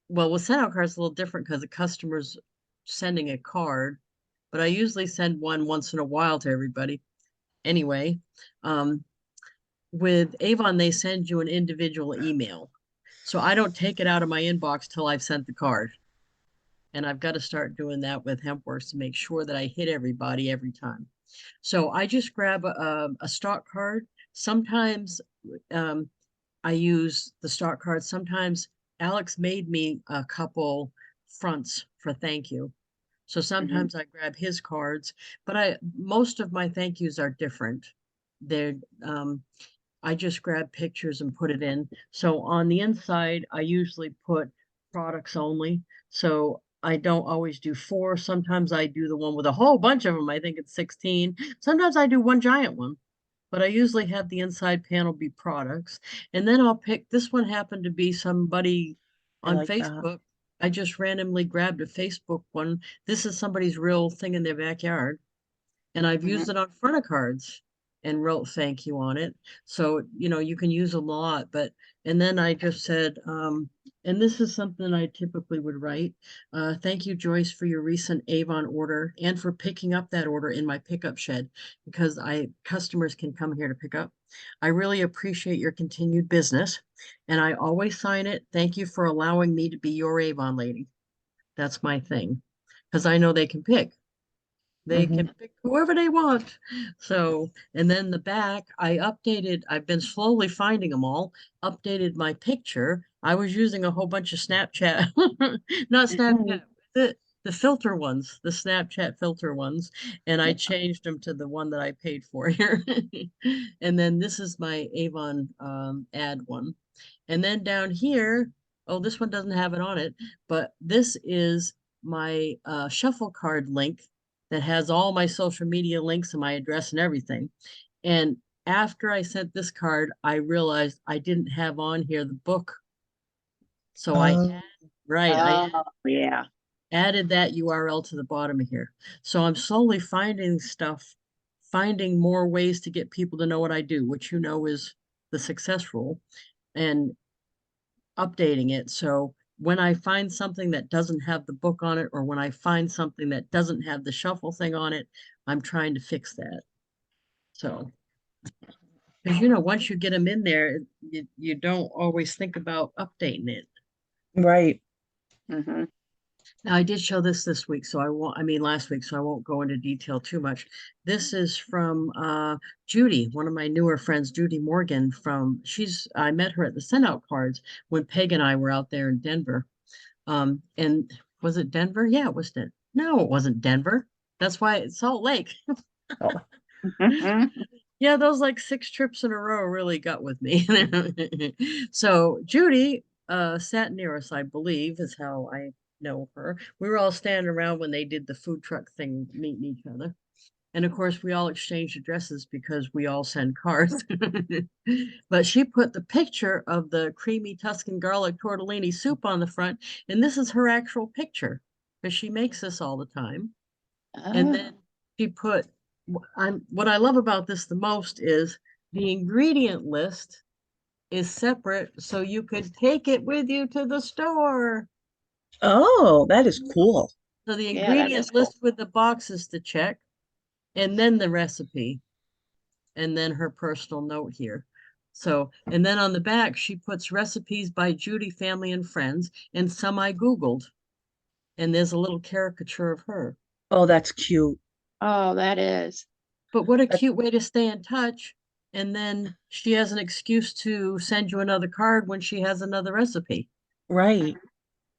well, with SendOutCards it's a little different because the customer's sending a card, but I usually send one once in a while to everybody. Anyway, um, with Avon, they send you an individual email. So I don't take it out of my inbox till I've sent the card. And I've got to start doing that with Hempworks to make sure that I hit everybody every time. So I just grab a stock card. Sometimes um, I use the stock card. Sometimes Alex made me a couple fronts for thank you. So sometimes I grab his cards, but most of my thank yous are different. They're I just grab pictures and put it in. So on the inside, I usually put products only. So I don't always do 4. Sometimes I do the one with a whole bunch of them. I think it's 16. Sometimes I do one giant one, but I usually have the inside panel be products. And then I'll pick, this one happened to be somebody I on like that. Facebook. I just randomly grabbed a Facebook one. This is somebody's real thing in their backyard. And I've used it on front of cards and wrote thank you on it. So, you can use a lot, and then I just said, and this is something I typically would write. Thank you, Joyce, for your recent Avon order and for picking up that order in my pickup shed because customers can come here to pick up. I really appreciate your continued business and I always sign it. Thank you for allowing me to be your Avon lady. That's my thing because I know they can pick. They can pick whoever they want. So, and then the back, I've been slowly finding them all, updated my picture. I was using a whole bunch of Snapchat, not Snapchat, the filter ones, the Snapchat filter ones, and I changed them to the one that I paid for here. And then this is my Avon ad one. And then down here, oh, this one doesn't have it on it, but this is my shuffle card link that has all my social media links and my address and everything. And after I sent this card, I realized I didn't have on here the book. So Oh. I Yeah. added that URL to the bottom of here. So I'm slowly finding stuff, finding more ways to get people to know what I do, which is the success rule, and updating it. So when I find something that doesn't have the book on it, or when I find something that doesn't have the shuffle thing on it, I'm trying to fix that. So, because once you get them in there, you don't always think about updating it. Right. Mhm. Now, I did show this week, so I mean, last week, so I won't go into detail too much. This is from Judy, one of my newer friends, Judy Morgan I met her at the SendOutCards when Peg and I were out there in Denver. And was it Denver? Yeah, it was Denver. No, it wasn't Denver. That's why it's Salt Lake. Oh, Yeah, those like 6 trips in a row really got with me. So Judy sat near us, I believe, is how I know her. We were all standing around when they did the food truck thing, meeting each other. And of course, we all exchanged addresses because we all send cards. But she put the picture of the creamy Tuscan garlic tortellini soup on the front, and this is her actual picture because she makes this all the time. And Oh, then she put, what I love about this the most is the ingredient list is separate, so you could take it with you to the store. oh, that is cool. So the yeah, that is ingredient cool. list with the boxes to check, and then the recipe, and then her personal note here. So, and then on the back, she puts recipes by Judy, family, and friends, and some I Googled. And there's a little caricature of her. Oh, that's cute. Oh, that is. But what a That- cute way to stay in touch. And then she has an excuse to send you another card when she has another recipe. Right.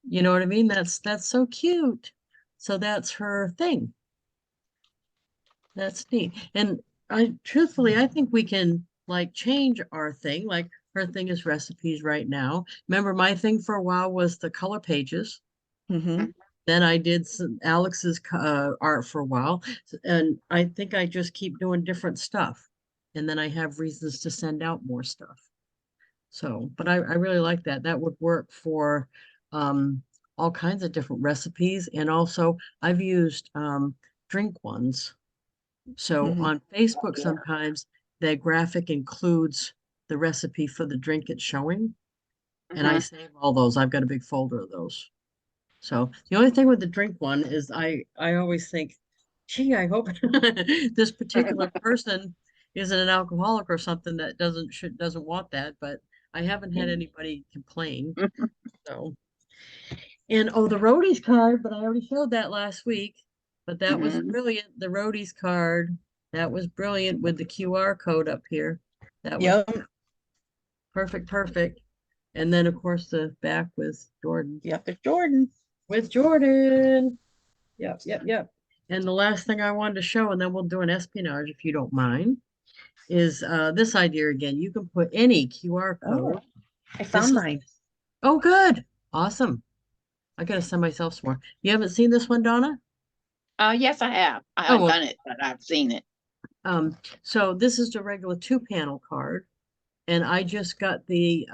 You know what I mean? That's so cute. So that's her thing. That's neat. And I truthfully, I think we can like change our thing. Like her thing is recipes right now. Remember, my thing for a while was the color pages. Mm-hmm. Then I did some Alex's art for a while, and I think I just keep doing different stuff, and then I have reasons to send out more stuff. So, but I really like that. That would work for all kinds of different recipes, and also I've used drink ones. So Mm-hmm. on Facebook, sometimes the graphic includes the recipe for the drink it's showing, and I Mhm. save all those. I've got a big folder of those. So the only thing with the drink one is I always think, gee, I hope this particular person isn't an alcoholic or something that doesn't want that, but I haven't had anybody complain. So and oh, the roadies card, but I already showed that last week. But that was Mhm. brilliant. The roadies card, that was brilliant with the QR code up here. That was Yep. perfect, perfect. And then of course the back with Jordan. Yep. It's Jordan. With Jordan. Yep, yep, yep. And the last thing I wanted to show, and then we'll do an espionage if you don't mind, is this idea again. You can put any QR Oh, code. I This found is, mine. oh, good. Awesome. I gotta send myself some more. You haven't seen this one, Donna? Yes, I have. I Oh, haven't well, done it, but I've seen it. so this is the regular 2-panel card, and I just got the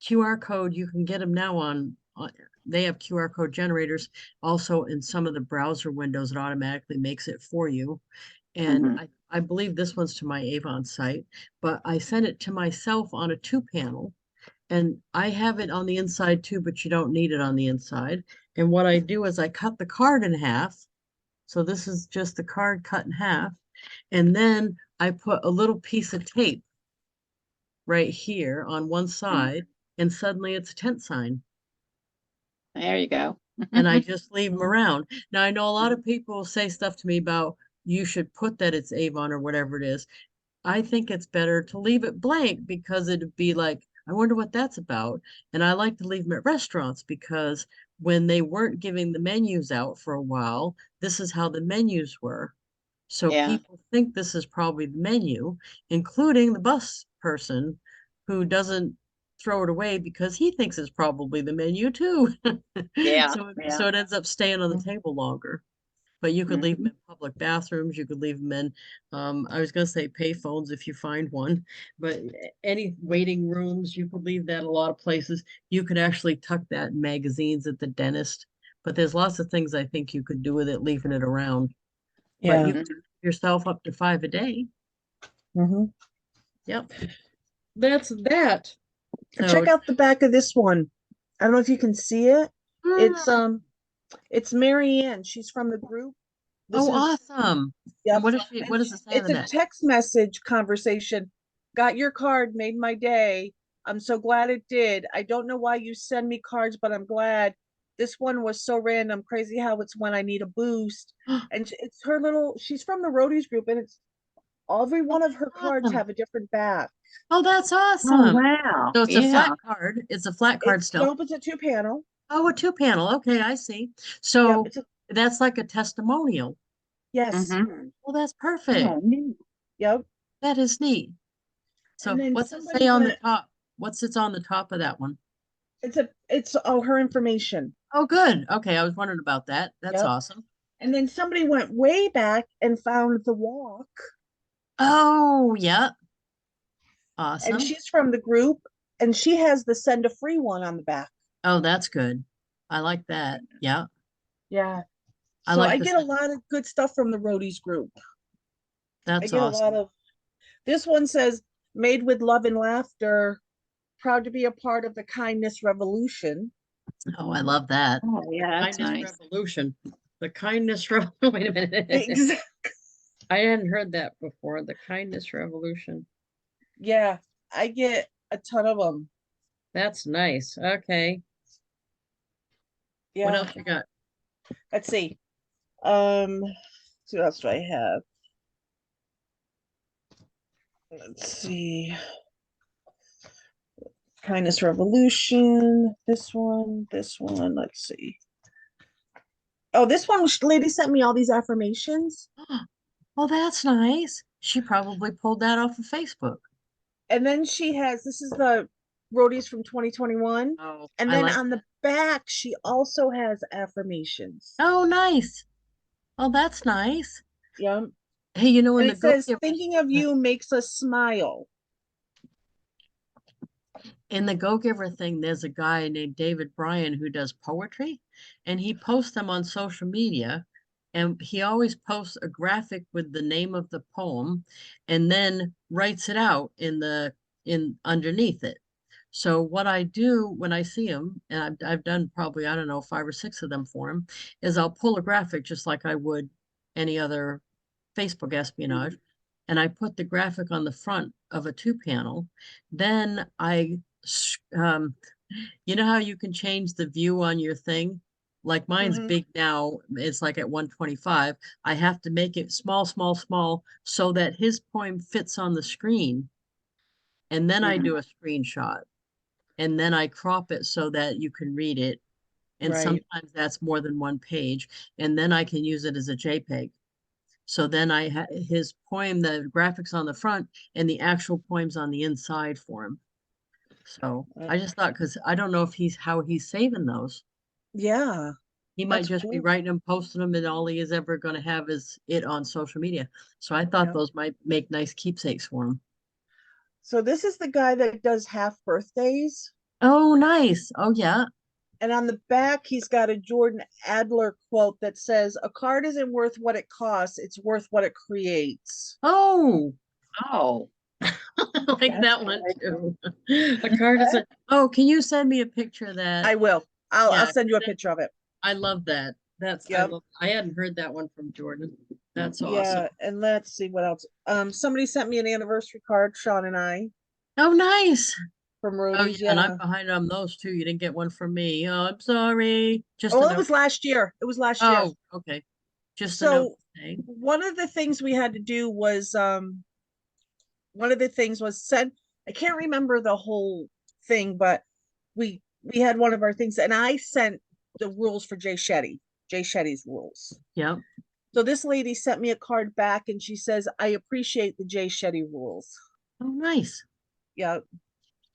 QR code. You can get them now they have QR code generators. Also, in some of the browser windows, it automatically makes it for you. And Mhm. I believe this one's to my Avon site, but I sent it to myself on a 2-panel, and I have it on the inside too, but you don't need it on the inside. And what I do is I cut the card in half. So this is just the card cut in half. And then I put a little piece of tape right here on one Mhm. side, and suddenly it's a tent sign. There you go. And I just leave them around. Now I know a lot of people say stuff to me about you should put that it's Avon or whatever it is. I think it's better to leave it blank because it'd be like, I wonder what that's about. And I like to leave them at restaurants because when they weren't giving the menus out for a while, this is how the menus were. So Yeah, people think this is probably the menu, including the bus person who doesn't throw it away because he thinks it's probably the menu too. yeah, So yeah. it ends up staying on the table longer. But you could leave them Mhm. in public bathrooms, you could leave them in, I was gonna say payphones if you find one, but any waiting rooms, you could leave that a lot of places. You could actually tuck that in magazines at the dentist. But there's lots of things I think you could do with it, leaving it around. But Yeah. you can yourself up to 5 a day. Mm-hmm. Yep, that's that. So Check out the back of this one. I don't know if you can see it. It's mm, it's Mary Ann. She's from the group. This oh, is awesome. And yep. what And does it say on it's the a back? text message conversation. Got your card, made my day. I'm so glad it did. I don't know why you send me cards, but I'm glad. This one was so random, crazy how it's when I need a boost. And it's her little, she's from the Roadies group, and it's every one of her cards Awesome. have a different back. Oh, that's Oh, awesome. wow. So it's a Yeah. flat card. It's a flat card It's still. nope, it's a 2 panel. Oh, a 2 panel. Okay, I see. Yep, So it's a that's like a testimonial. yes. Mhm. Well, that's perfect. Oh, neat. Yep. That is neat. So And then what's it somebody say on the went, top? What's it's on the top of that one? it's all her information. Oh, good. Okay, I was wondering about that. That's Yep. awesome. And then somebody went way back and found the walk, Oh, yeah. and Awesome. she's from the group, and she has the send a free one on the back. Oh, that's good. I like that. Yeah. Yeah. I So like I the get a send- lot of good stuff from the Roadies group. I That's get a lot awesome. of, this one says, made with love and laughter, proud to be a part of the kindness revolution. Oh, I love that. Oh, yeah, that's Kindness nice. revolution. The kindness revolution. Wait a minute. Exactly. I hadn't heard that before. The kindness revolution. Yeah, I get a ton of them. That's nice. Okay. What Yeah. else you got? Let's see. So what else do I have? Let's see. Kindness Revolution. This one. This one. Let's see. Oh, this one. Lady sent me all these affirmations, Oh, that's nice. She probably pulled that off of Facebook. and then she has. This is the roadies from 2021, Oh, and I then like on the that. back she also has affirmations. Oh, nice. Oh, that's nice. Yeah, Hey, you know, in and the it says, Go-Giver, "Thinking of uh, you makes us smile." in the Go-Giver thing, there's a guy named David Bryan who does poetry, and he posts them on social media, and he always posts a graphic with the name of the poem, and then writes it out in underneath it. So what I do when I see him, and I've done probably, I don't know, 5 or 6 of them for him, is I'll pull a graphic just like I would any other Facebook espionage, and I put the graphic on the front of a 2 panel. Then you know how you can change the view on your thing? Like mine's Mhm. big now, it's like at 125. I have to make it small, small, small so that his poem fits on the screen. And then I Mhm. do a screenshot and then I crop it so that you can read it. And Right. sometimes that's more than one page. And then I can use it as a JPEG. So then I had his poem, the graphics on the front, and the actual poems on the inside for him. So I just thought, because I don't know if he's how he's saving those. Yeah, He might that's just be cool. writing them, posting them, and all he is ever going to have is it on social media. So I thought Yeah. those might make nice keepsakes for him. So this is the guy that does half birthdays. Oh, nice. Oh, yeah. And on the back, he's got a Jordan Adler quote that says, "A card isn't worth what it costs, it's worth what it creates." Oh, Oh, I like that's that one good. too. A card is a, oh, can you send me a picture of that? I will. I'll Yeah, send you a that- picture of it. I love that. Yep. I hadn't heard that one from Jordan. That's awesome. Yeah, and let's see what else. Somebody sent me an anniversary card, Sean and I, Oh, nice. from Oh, yeah, Roadies. and I'm Yeah. behind on those too. You didn't get one from me. Oh, I'm sorry. Just Oh, a it note. was last year. It was last year. Oh, okay. Just a note So to say. one of the things we had to do was one of the things was send, I can't remember the whole thing, but we had one of our things, and I sent the rules for Jay Shetty's rules. Yep. So this lady sent me a card back, and she says, "I appreciate the Jay Shetty rules." Oh, nice. Yeah.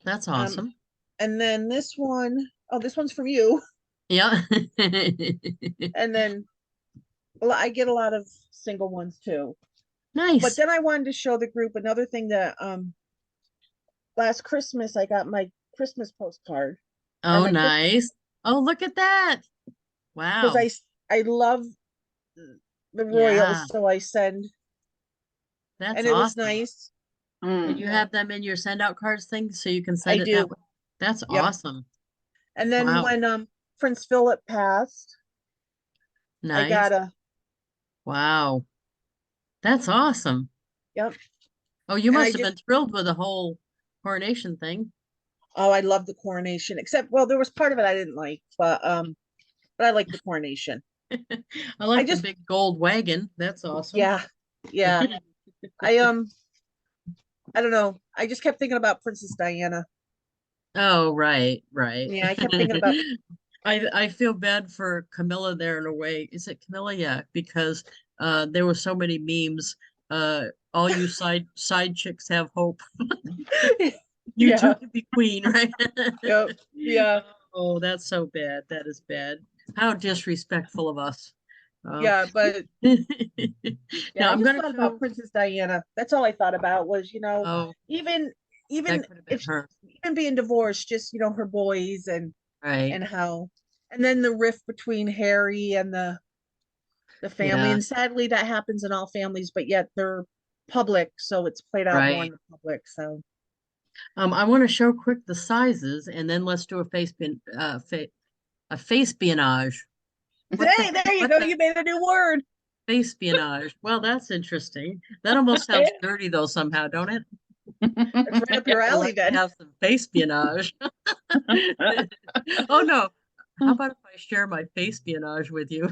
That's Um, awesome. and then this one, oh, this one's from you. Yeah. And then well, I get a lot of single ones too. But Nice. then I wanted to show the group another thing that last Christmas I got my Christmas postcard or Oh, my Christmas nice. Oh, look at that. because Wow. I love the Yeah, Royals, so I send, that's and it was awesome. nice. And Mm. you Yeah, have them in your SendOutCards thing so you can I send it that do. way. That's Yep. awesome. And then Wow. when Prince Philip passed, I Nice. got a Wow. That's awesome. yep, Oh, you and I must have just been thrilled with the whole coronation thing. Oh, I love the coronation, except, well, there was part of it I didn't like, but I like the coronation. I like the just, big gold wagon. That's awesome. yeah, yeah. I, I don't know. I just kept thinking about Princess Diana. Oh, right, right. Yeah, I kept thinking about, I feel bad for Camilla there in a way. Is it Camilla? Yeah, because there were so many memes. All you side chicks have hope. You yeah, two can be queen, right? yep, yeah, Oh, that's so bad. That is bad. How disrespectful of us. Uh, yeah, but yeah, now I I'm just gonna thought about show. Princess Diana. That's all I thought about was, Oh, even even that could have been if her. even being divorced, just, her boys Right. and how, and then the rift between Harry and the family. Yeah. And sadly that happens in all families, but yet they're public, so it's played out more in Right. the public. So I want to show quick the sizes, and then let's do a a face espionage. hey, there you go. You made a new word. Face espionage? Well, that's interesting. That almost sounds dirty though somehow, don't it? That's right up your I alley like to then. have some face espionage. Oh no. How about if I share my face espionage with you?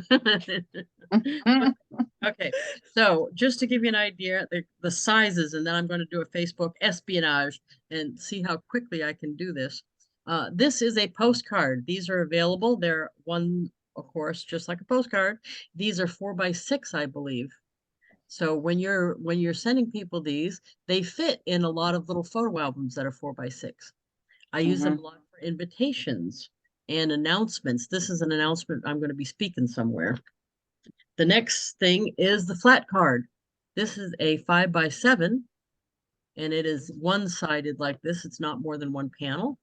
Okay, so just to give you an idea, the sizes, and then I'm going to do a Facebook espionage and see how quickly I can do this. This is a postcard. These are available. They're one, of course, just like a postcard. These are 4x6, I believe. So when you're sending people these, they fit in a lot of little photo albums that are 4x6. I use them a lot for invitations and announcements. This is an announcement I'm going to be speaking somewhere. The next thing is the flat card. This is a 5x7, and it is one-sided like this. It's not more than one panel.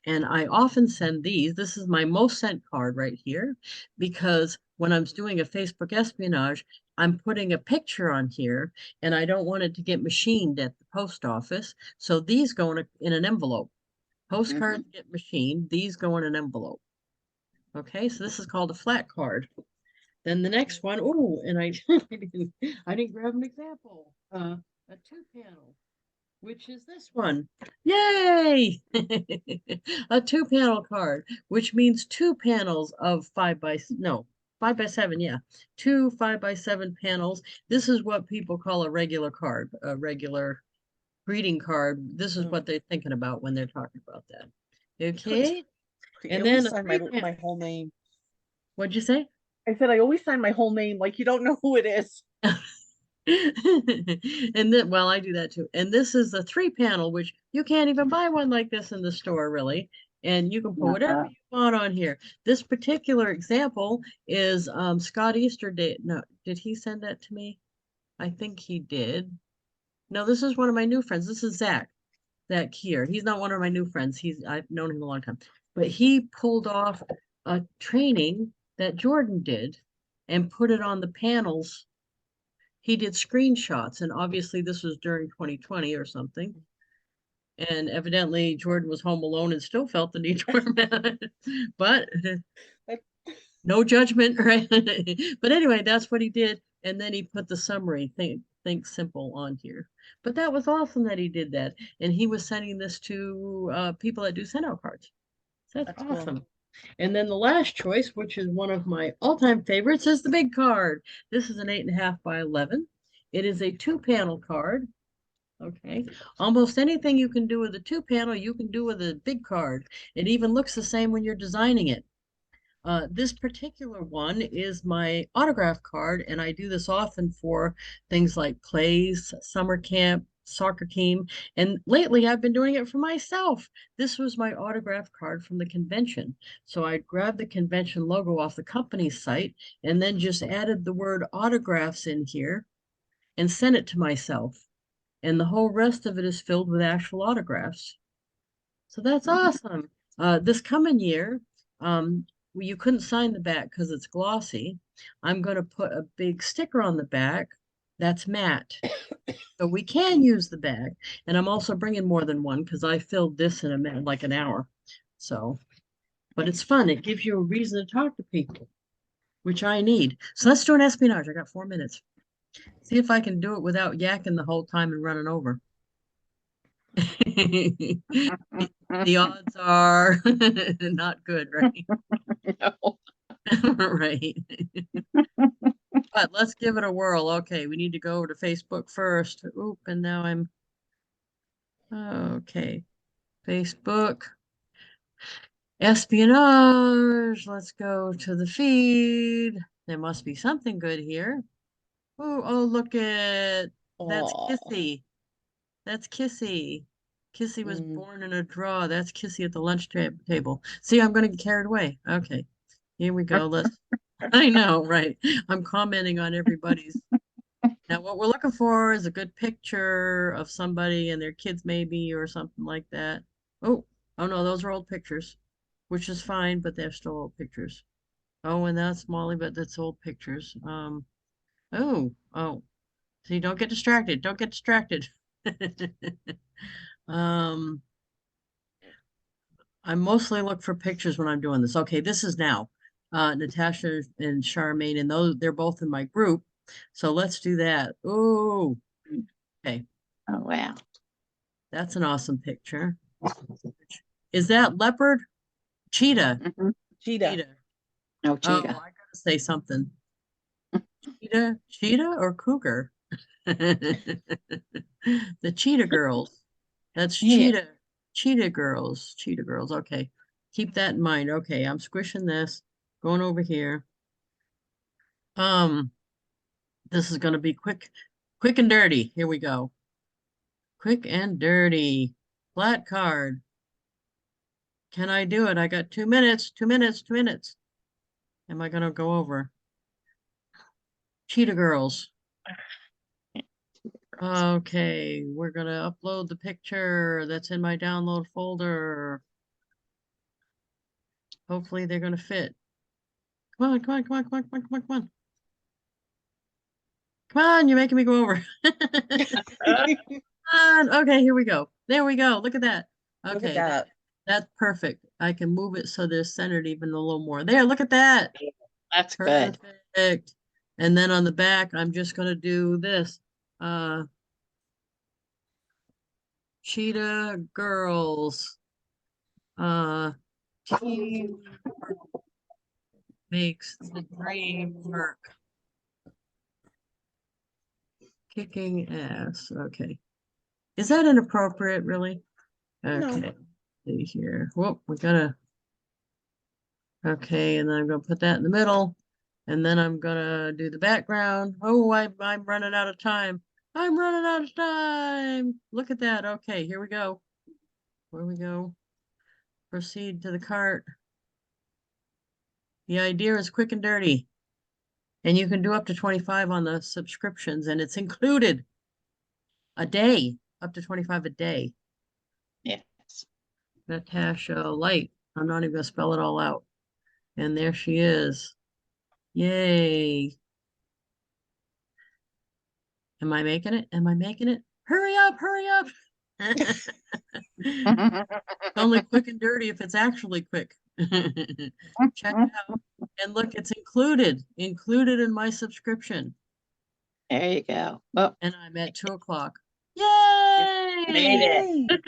And I often send these. This is my most sent card right here, because when I'm doing a Facebook espionage, I'm putting a picture on here, and I don't want it to get machined at the post office. So these go in an envelope. Postcards get machined. These go in an envelope. Okay, so this is called a flat card. Then the next one, oh, and I didn't grab an example. A two panel, which is this one. Yay! A two panel card, which means two panels of 5x7, yeah. Two 5x7 panels. This is what people call a regular card, a regular greeting card. This is what they're thinking about when they're talking about that. Okay. I And always then a sign three my panel. whole name. What'd you say? I said I always sign my whole name, like you don't know who it is. And then, well, I do that too. And this is the three panel, which you can't even buy one like this in the store, really. And you can put whatever you want on here. This particular example is Scott Easter Day. No, did he send that to me? I think he did. No, this is one of my new friends. This is Zach here. He's not one of my new friends. I've known him a long time. But he pulled off a training that Jordan did and put it on the panels. He did screenshots, and obviously this was during 2020 or something. And evidently Jordan was home alone and still felt the need to wear a mask. But no judgment, right? But anyway, that's what he did. And then he put the summary, think simple, on here. But that was awesome that he did that. And he was sending this to people that do SendOutCards. So that's Cool. awesome. And then the last choice, which is one of my all-time favorites, is the big card. This is an 8.5 by 11. It is a two-panel card. Okay. Almost anything you can do with a two-panel, you can do with a big card. It even looks the same when you're designing it. This particular one is my autograph card, and I do this often for things like plays, summer camp, soccer team, and lately I've been doing it for myself. This was my autograph card from the convention. So I grabbed the convention logo off the company's site and then just added the word autographs in here and sent it to myself. And the whole rest of it is filled with actual autographs. So that's awesome. This coming year, well, you couldn't sign the back because it's glossy. I'm going to put a big sticker on the back that's matte. So we can use the back. And I'm also bringing more than one because I filled this in a minute, like an hour. So, but it's fun. It gives you a reason to talk to people, which I need. So let's do an espionage. I got 4 minutes. See if I can do it without yakking the whole time and running over. The odds are not good, right? No. Right. But let's give it a whirl. Okay, we need to go over to Facebook first. Oop, and now I'm okay. Facebook. Espionage. Let's go to the feed. There must be something good here. Oh, look at that's Oh. Kissy. That's Kissy. Kissy was Mm. born in a draw. That's Kissy at the lunch table. See, I'm going to get carried away. Okay, here we go. Let's. I know, right? I'm commenting on everybody's. Now, what we're looking for is a good picture of somebody and their kids, maybe, or something like that. Oh, oh no, those are old pictures, which is fine, but they're still old pictures. Oh, and that's Molly, but that's old pictures. Oh. See, don't get distracted. Don't get distracted. Um, I mostly look for pictures when I'm doing this. Okay, this is now. Natasha and Charmaine, and those they're both in my group. So let's do that. Oh, okay. Oh, wow. That's an awesome picture. Is that leopard? Cheetah. Mhm. Cheetah. Cheetah. No Oh, cheetah. I gotta say something. Cheetah or cougar? The cheetah girls. That's Yeah. cheetah. Cheetah girls. Cheetah girls. Okay. Keep that in mind. Okay, I'm squishing this. Going over here. This is gonna be quick and dirty. Here we go. Quick and dirty. Flat card. Can I do it? I got 2 minutes. 2 minutes. 2 minutes. Am I gonna go over? Cheetah girls. Okay, we're gonna upload the picture that's in my download folder. Hopefully they're gonna fit. Come on, come on, come on, come on, come on, come on, come on. Come on, you're making me go over. Come on. Okay, here we go. There we go. Look at that. Look at Okay, that. that's perfect. I can move it so they're centered even a little more. There, look at that. That's good. Perfect. And then on the back, I'm just gonna do this. Cheetah girls. Team makes the dream work. Kicking ass. Okay. Is that inappropriate, really? No. Okay. See here. Whoop, we gotta. Okay, and then I'm gonna put that in the middle. And then I'm gonna do the background. Oh, I'm running out of time. I'm running out of time. Look at that. Okay, here we go. Where we go. Proceed to the cart. The idea is quick and dirty. And you can do up to 25 on the subscriptions, and it's included a day, up to 25 a day. Yes. Natasha Light. I'm not even gonna spell it all out. And there she is. Yay. Am I making it? Am I making it? Hurry up, hurry up. It's only quick and dirty if it's actually quick. Check it out. And look, it's included in my subscription. There you go. Well, And I'm at 2 o'clock. Yay! made it.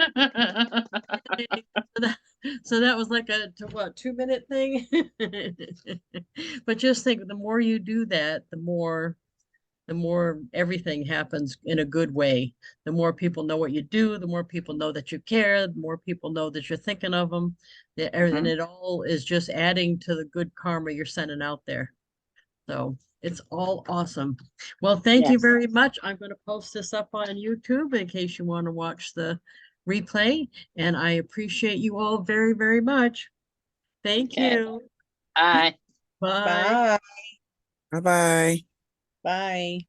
Yay! So that was like a 2 minute thing. But just think, the more you do that, the more everything happens in a good way. The more people know what you do, the more people know that you care, the more people know that you're thinking of them. And it all is just adding to the good karma you're sending out there. So it's all awesome. Well, thank you Yes. very much. I'm going to post this up on YouTube in case you want to watch the replay. And I appreciate you all very, very much. Thank Okay. you. Bye. Bye. Bye. Bye-bye. Bye.